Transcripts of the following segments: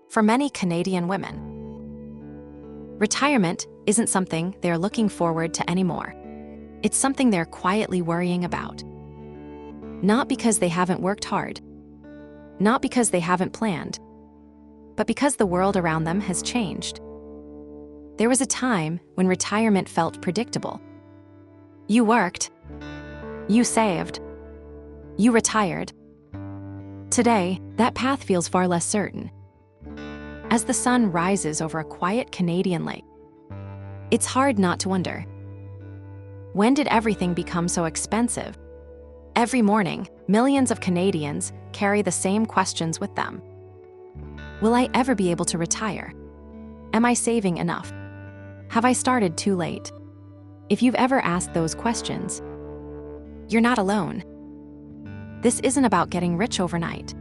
For many Canadian women, retirement isn't something they're looking forward to anymore. It's something they're quietly worrying about. Not because they haven't worked hard, not because they haven't planned, but because the world around them has changed. There was a time when retirement felt predictable. You worked, you saved, you retired. Today, that path feels far less certain. As the sun rises over a quiet Canadian lake, it's hard not to wonder, when did everything become so expensive? Every morning, millions of Canadians carry the same questions with them. Will I ever be able to retire? Am I saving enough? Have I started too late? If you've ever asked those questions, you're not alone. This isn't about getting rich overnight.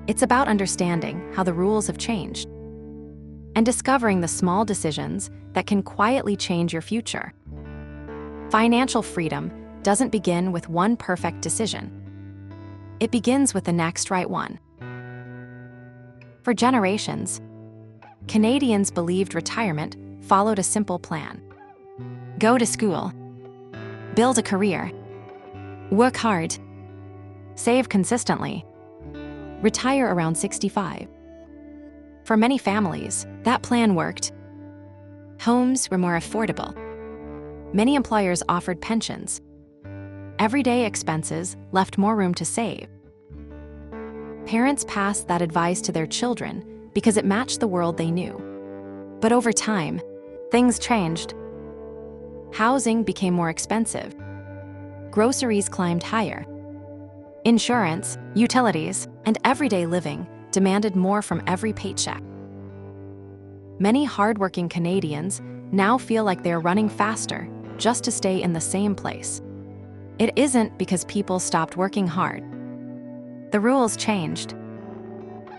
It's about understanding how the rules have changed and discovering the small decisions that can quietly change your future. Financial freedom doesn't begin with one perfect decision. It begins with the next right one. For generations, Canadians believed retirement followed a simple plan. Go to school, build a career, work hard, save consistently, retire around 65. For many families, that plan worked. Homes were more affordable. Many employers offered pensions. Everyday expenses left more room to save. Parents passed that advice to their children because it matched the world they knew. But over time, things changed. Housing became more expensive. Groceries climbed higher. Insurance, utilities, and everyday living demanded more from every paycheck. Many hardworking Canadians now feel like they're running faster just to stay in the same place. It isn't because people stopped working hard. The rules changed.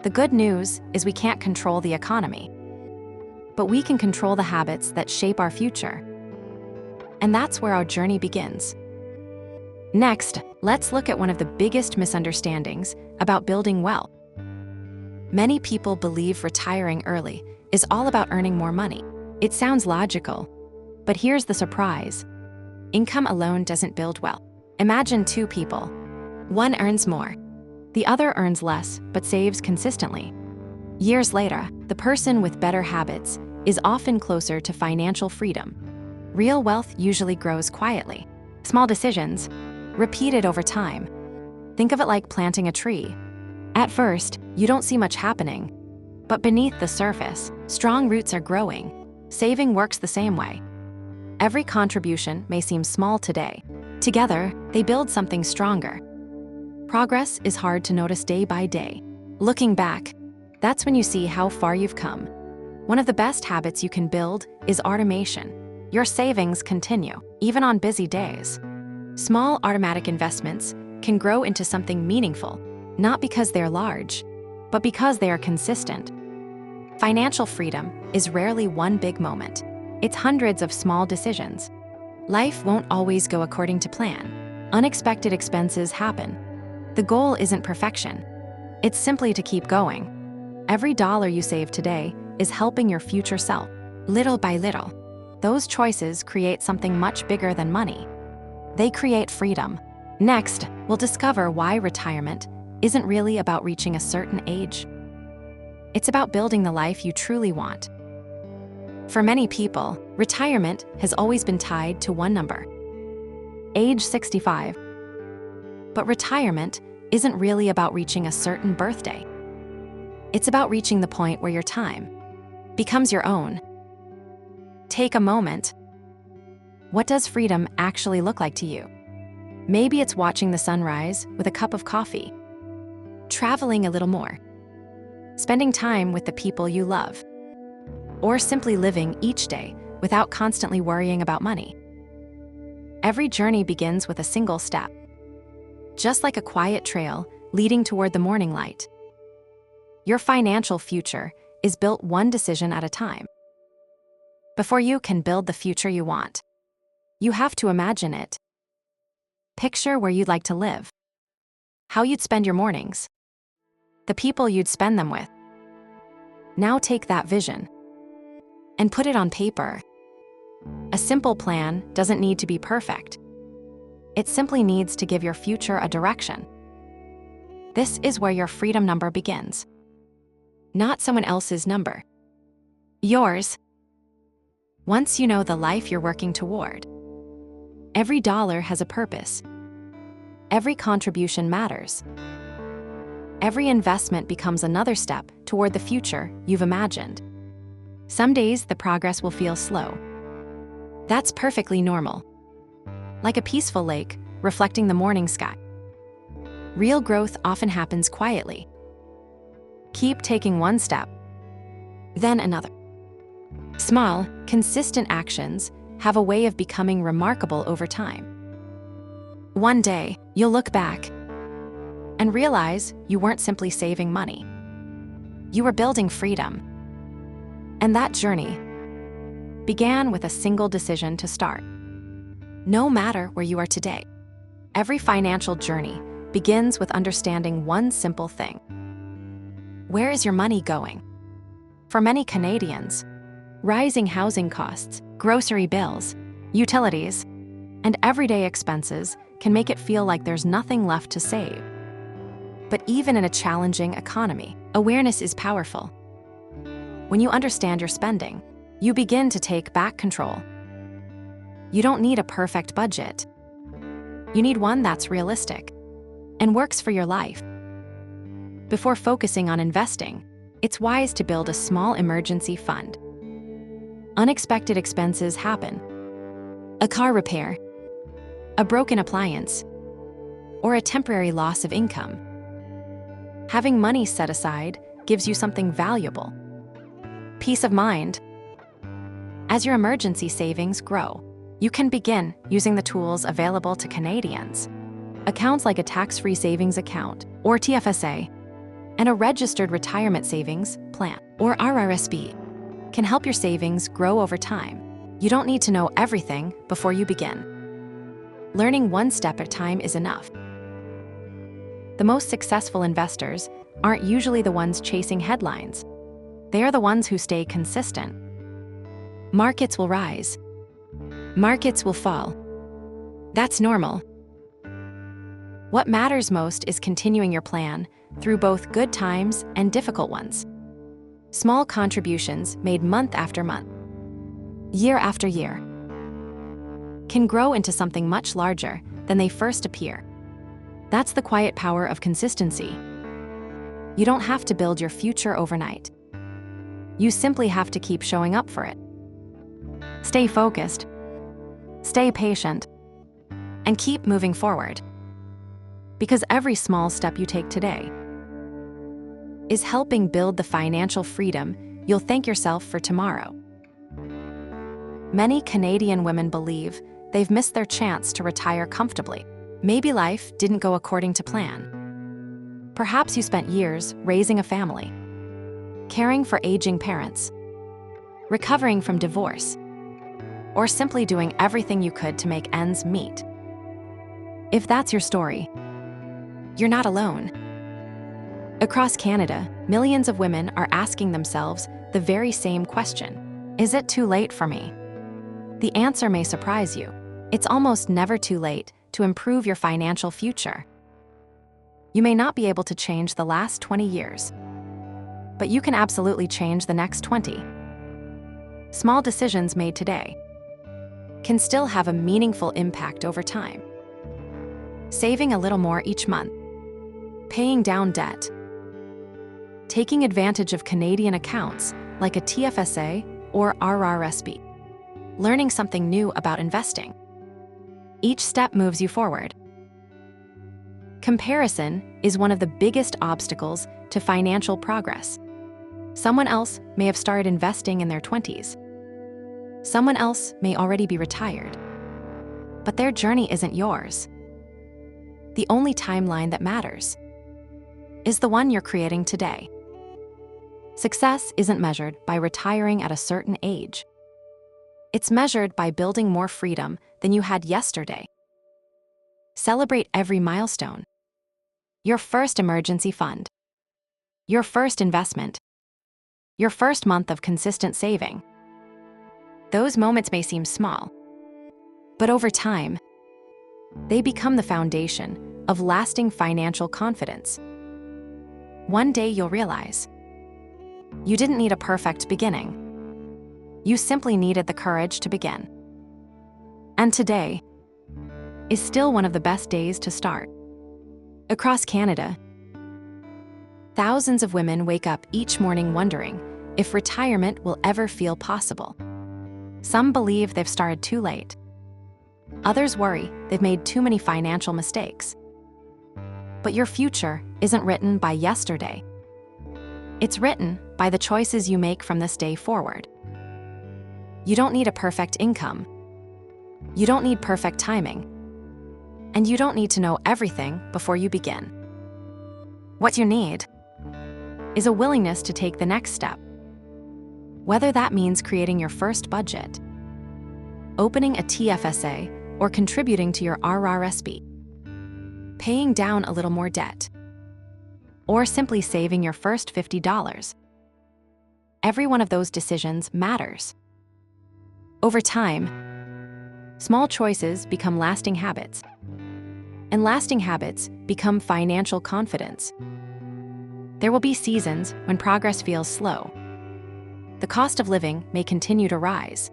The good news is we can't control the economy, but we can control the habits that shape our future. And that's where our journey begins. Next, let's look at one of the biggest misunderstandings about building wealth. Many people believe retiring early is all about earning more money. It sounds logical, but here's the surprise. Income alone doesn't build wealth. Imagine two people. One earns more. The other earns less, but saves consistently. Years later, the person with better habits is often closer to financial freedom. Real wealth usually grows quietly. Small decisions, repeated over time. Think of it like planting a tree. At first, you don't see much happening, but beneath the surface, strong roots are growing. Saving works the same way. Every contribution may seem small today. Together, they build something stronger. Progress is hard to notice day by day. Looking back, that's when you see how far you've come. One of the best habits you can build is automation. Your savings continue, even on busy days. Small automatic investments can grow into something meaningful, not because they're large, but because they are consistent. Financial freedom is rarely one big moment. It's hundreds of small decisions. Life won't always go according to plan. Unexpected expenses happen. The goal isn't perfection. It's simply to keep going. Every dollar you save today is helping your future self. Little by little, those choices create something much bigger than money. They create freedom. Next, we'll discover why retirement isn't really about reaching a certain age. It's about building the life you truly want. For many people, retirement has always been tied to one number: age 65. But retirement isn't really about reaching a certain birthday. It's about reaching the point where your time becomes your own. Take a moment. What does freedom actually look like to you? Maybe it's watching the sunrise with a cup of coffee, traveling a little more, spending time with the people you love, or simply living each day without constantly worrying about money. Every journey begins with a single step, just like a quiet trail leading toward the morning light. Your financial future is built one decision at a time. Before you can build the future you want, you have to imagine it. Picture where you'd like to live, how you'd spend your mornings, the people you'd spend them with. Now take that vision and put it on paper. A simple plan doesn't need to be perfect. It simply needs to give your future a direction. This is where your freedom number begins. Not someone else's number. Yours. Once you know the life you're working toward, every dollar has a purpose. Every contribution matters. Every investment becomes another step toward the future you've imagined. Some days the progress will feel slow. That's perfectly normal. Like a peaceful lake reflecting the morning sky. Real growth often happens quietly. Keep taking one step, then another. Small, consistent actions have a way of becoming remarkable over time. One day, you'll look back and realize you weren't simply saving money. You were building freedom. And that journey began with a single decision to start. No matter where you are today, every financial journey begins with understanding one simple thing. Where is your money going? For many Canadians, rising housing costs, grocery bills, utilities, and everyday expenses can make it feel like there's nothing left to save. But even in a challenging economy, awareness is powerful. When you understand your spending, you begin to take back control. You don't need a perfect budget. You need one that's realistic and works for your life. Before focusing on investing, it's wise to build a small emergency fund. Unexpected expenses happen. A car repair, a broken appliance, or a temporary loss of income. Having money set aside gives you something valuable. Peace of mind. As your emergency savings grow, you can begin using the tools available to Canadians. Accounts like a tax-free savings account, or TFSA, and a registered retirement savings plan, or RRSP, can help your savings grow over time. You don't need to know everything before you begin. Learning one step at a time is enough. The most successful investors aren't usually the ones chasing headlines. They are the ones who stay consistent. Markets will rise. Markets will fall. That's normal. What matters most is continuing your plan through both good times and difficult ones. Small contributions made month after month, year after year, can grow into something much larger than they first appear. That's the quiet power of consistency. You don't have to build your future overnight. You simply have to keep showing up for it. Stay focused, stay patient, and keep moving forward. Because every small step you take today is helping build the financial freedom you'll thank yourself for tomorrow. Many Canadian women believe they've missed their chance to retire comfortably. Maybe life didn't go according to plan. Perhaps you spent years raising a family, caring for aging parents, recovering from divorce, or simply doing everything you could to make ends meet. If that's your story, you're not alone. Across Canada, millions of women are asking themselves the very same question. Is it too late for me? The answer may surprise you. It's almost never too late to improve your financial future. You may not be able to change the last 20 years, but you can absolutely change the next 20. Small decisions made today can still have a meaningful impact over time. Saving a little more each month, paying down debt, taking advantage of Canadian accounts like a TFSA or RRSP, learning something new about investing. Each step moves you forward. Comparison is one of the biggest obstacles to financial progress. Someone else may have started investing in their 20s. Someone else may already be retired. But their journey isn't yours. The only timeline that matters is the one you're creating today. Success isn't measured by retiring at a certain age. It's measured by building more freedom than you had yesterday. Celebrate every milestone. Your first emergency fund. Your first investment. Your first month of consistent saving. Those moments may seem small, but over time, they become the foundation of lasting financial confidence. One day you'll realize you didn't need a perfect beginning. You simply needed the courage to begin. And today is still one of the best days to start. Across Canada, thousands of women wake up each morning wondering if retirement will ever feel possible. Some believe they've started too late. Others worry they've made too many financial mistakes. But your future isn't written by yesterday. It's written by the choices you make from this day forward. You don't need a perfect income. You don't need perfect timing. And you don't need to know everything before you begin. What you need is a willingness to take the next step. Whether that means creating your first budget, opening a TFSA, or contributing to your RRSP, paying down a little more debt, or simply saving your first $50. Every one of those decisions matters. Over time, small choices become lasting habits, and lasting habits become financial confidence. There will be seasons when progress feels slow. The cost of living may continue to rise.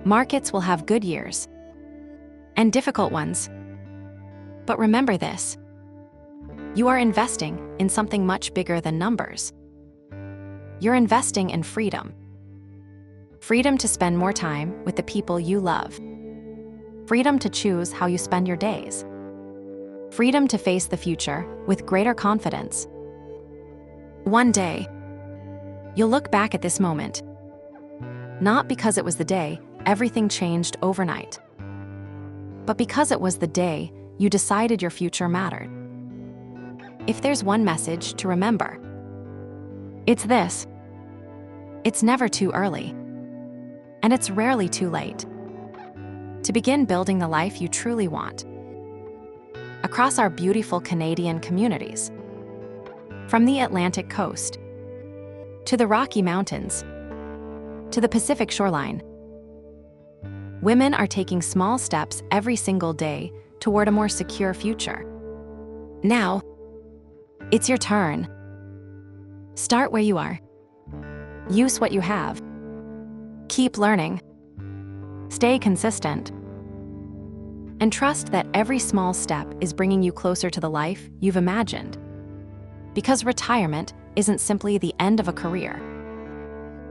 Markets will have good years and difficult ones. But remember this: you are investing in something much bigger than numbers. You're investing in freedom. Freedom to spend more time with the people you love. Freedom to choose how you spend your days. Freedom to face the future with greater confidence. One day, you'll look back at this moment, not because it was the day everything changed overnight, but because it was the day you decided your future mattered. If there's one message to remember, it's this: it's never too early, and it's rarely too late to begin building the life you truly want. Across our beautiful Canadian communities, from the Atlantic coast to the Rocky Mountains to the Pacific shoreline, women are taking small steps every single day toward a more secure future. Now, it's your turn. Start where you are. Use what you have. Keep learning. Stay consistent. And trust that every small step is bringing you closer to the life you've imagined. Because retirement isn't simply the end of a career.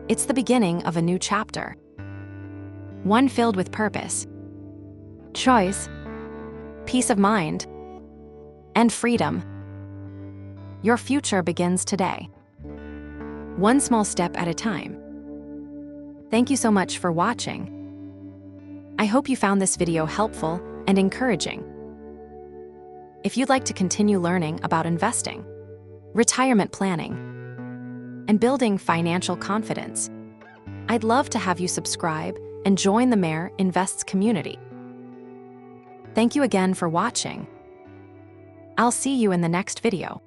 It's the beginning of a new chapter. One filled with purpose, choice, peace of mind, and freedom. Your future begins today, one small step at a time. Thank you so much for watching. I hope you found this video helpful and encouraging. If you'd like to continue learning about investing, retirement planning, and building financial confidence, I'd love to have you subscribe and join the Mare Invests community. Thank you again for watching. I'll see you in the next video.